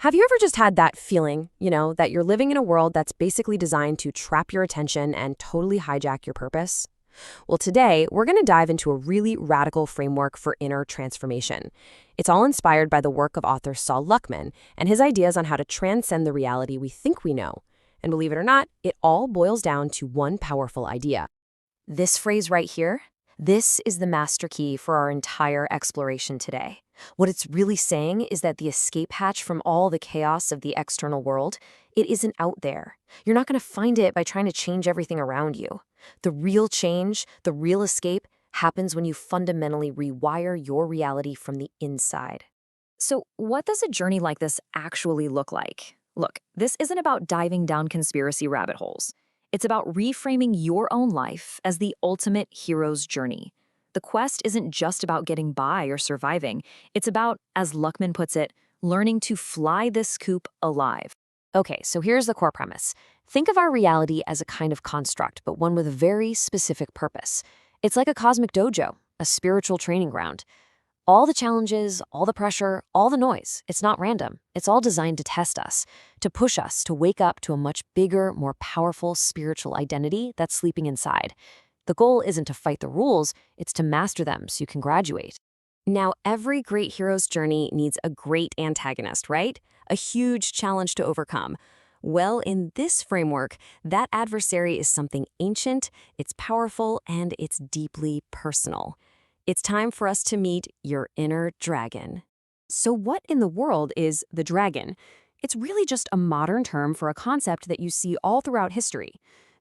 Have you ever just had that feeling, that you're living in a world that's basically designed to trap your attention and totally hijack your purpose? Well, today, we're going to dive into a really radical framework for inner transformation. It's all inspired by the work of author Saul Luckman and his ideas on how to transcend the reality we think we know. And believe it or not, it all boils down to one powerful idea. This phrase right here, this is the master key for our entire exploration today. What it's really saying is that the escape hatch from all the chaos of the external world, it isn't out there. You're not going to find it by trying to change everything around you. The real change, the real escape, happens when you fundamentally rewire your reality from the inside. So, what does a journey like this actually look like? Look, this isn't about diving down conspiracy rabbit holes. It's about reframing your own life as the ultimate hero's journey. The quest isn't just about getting by or surviving. It's about, as Luckman puts it, learning to fly this coop alive. Okay, so here's the core premise. Think of our reality as a kind of construct, but one with a very specific purpose. It's like a cosmic dojo, a spiritual training ground. All the challenges, all the pressure, all the noise, it's not random. It's all designed to test us, to push us to wake up to a much bigger, more powerful spiritual identity that's sleeping inside. The goal isn't to fight the rules, it's to master them so you can graduate. Now, every great hero's journey needs a great antagonist, right? A huge challenge to overcome. Well, in this framework, that adversary is something ancient, it's powerful, and it's deeply personal. It's time for us to meet your inner dragon. So what in the world is the dragon? It's really just a modern term for a concept that you see all throughout history.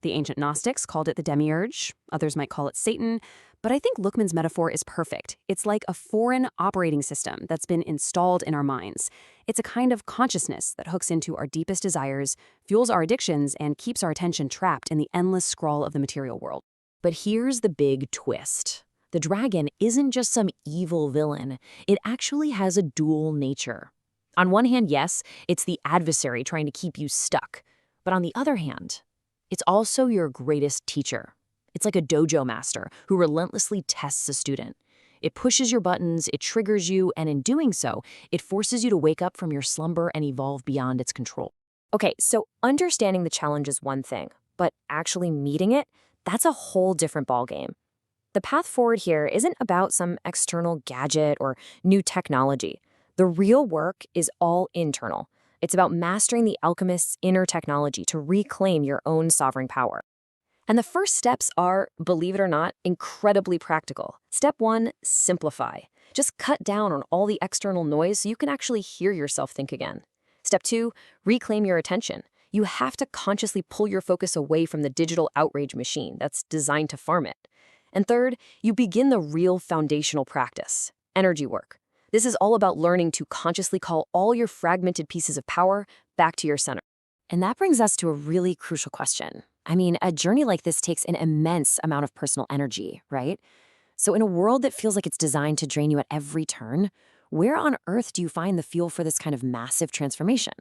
The ancient Gnostics called it the demiurge, others might call it Satan, but I think Luckman's metaphor is perfect. It's like a foreign operating system that's been installed in our minds. It's a kind of consciousness that hooks into our deepest desires, fuels our addictions, and keeps our attention trapped in the endless scroll of the material world. But here's the big twist. The dragon isn't just some evil villain. It actually has a dual nature. On one hand, yes, it's the adversary trying to keep you stuck. But on the other hand, it's also your greatest teacher. It's like a dojo master who relentlessly tests a student. It pushes your buttons, it triggers you, and in doing so, it forces you to wake up from your slumber and evolve beyond its control. Okay, so understanding the challenge is one thing, but actually meeting it, that's a whole different ballgame. The path forward here isn't about some external gadget or new technology. The real work is all internal. It's about mastering the alchemist's inner technology to reclaim your own sovereign power. And the first steps are, believe it or not, incredibly practical. Step 1, simplify. Just cut down on all the external noise so you can actually hear yourself think again. Step 2, reclaim your attention. You have to consciously pull your focus away from the digital outrage machine that's designed to farm it. And third, you begin the real foundational practice, energy work. This is all about learning to consciously call all your fragmented pieces of power back to your center. And that brings us to a really crucial question. I mean, a journey like this takes an immense amount of personal energy, right? So in a world that feels like it's designed to drain you at every turn, where on earth do you find the fuel for this kind of massive transformation?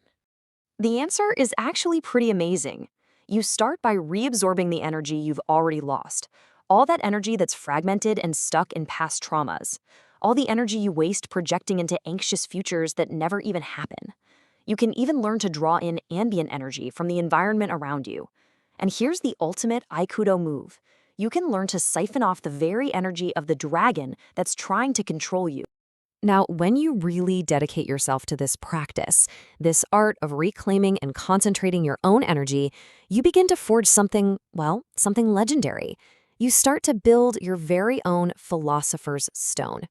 The answer is actually pretty amazing. You start by reabsorbing the energy you've already lost. All that energy that's fragmented and stuck in past traumas. All the energy you waste projecting into anxious futures that never even happen. You can even learn to draw in ambient energy from the environment around you. And here's the ultimate Aikido move. You can learn to siphon off the very energy of the dragon that's trying to control you. Now, when you really dedicate yourself to this practice, this art of reclaiming and concentrating your own energy, you begin to forge something legendary. You start to build your very own philosopher's stone.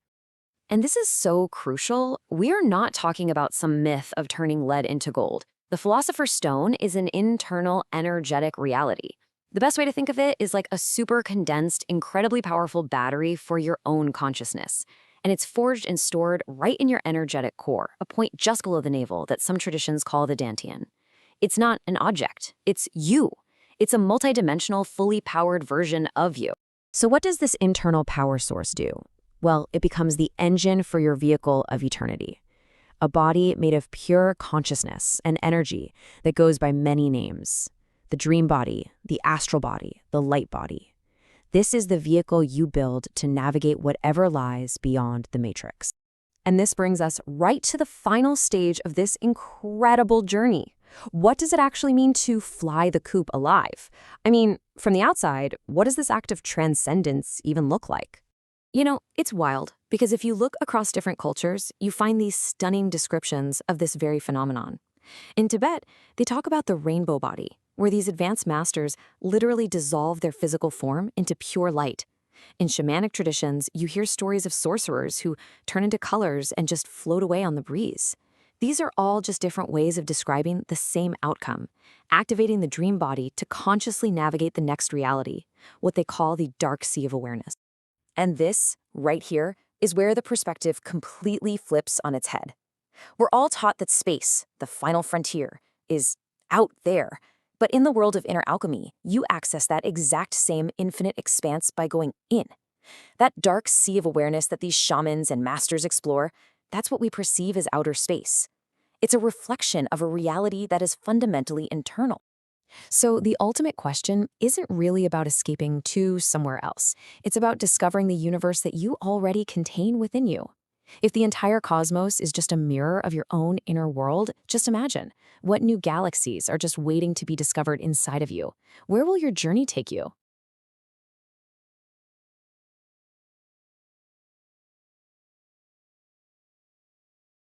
And this is so crucial. We are not talking about some myth of turning lead into gold. The philosopher's stone is an internal, energetic reality. The best way to think of it is like a super condensed, incredibly powerful battery for your own consciousness. And it's forged and stored right in your energetic core, a point just below the navel that some traditions call the dantian. It's not an object, it's you. It's a multidimensional, fully powered version of you. So what does this internal power source do? Well, it becomes the engine for your vehicle of eternity. A body made of pure consciousness and energy that goes by many names. The dream body, the astral body, the light body. This is the vehicle you build to navigate whatever lies beyond the matrix. And this brings us right to the final stage of this incredible journey. What does it actually mean to fly the coop alive? I mean, from the outside, what does this act of transcendence even look like? It's wild, because if you look across different cultures, you find these stunning descriptions of this very phenomenon. In Tibet, they talk about the rainbow body, where these advanced masters literally dissolve their physical form into pure light. In shamanic traditions, you hear stories of sorcerers who turn into colors and just float away on the breeze. These are all just different ways of describing the same outcome, activating the dream body to consciously navigate the next reality, what they call the dark sea of awareness. And this, right here, is where the perspective completely flips on its head. We're all taught that space, the final frontier, is out there. But in the world of inner alchemy, you access that exact same infinite expanse by going in. That dark sea of awareness that these shamans and masters explore, that's what we perceive as outer space. It's a reflection of a reality that is fundamentally internal. So the ultimate question isn't really about escaping to somewhere else. It's about discovering the universe that you already contain within you. If the entire cosmos is just a mirror of your own inner world, just imagine what new galaxies are just waiting to be discovered inside of you. Where will your journey take you?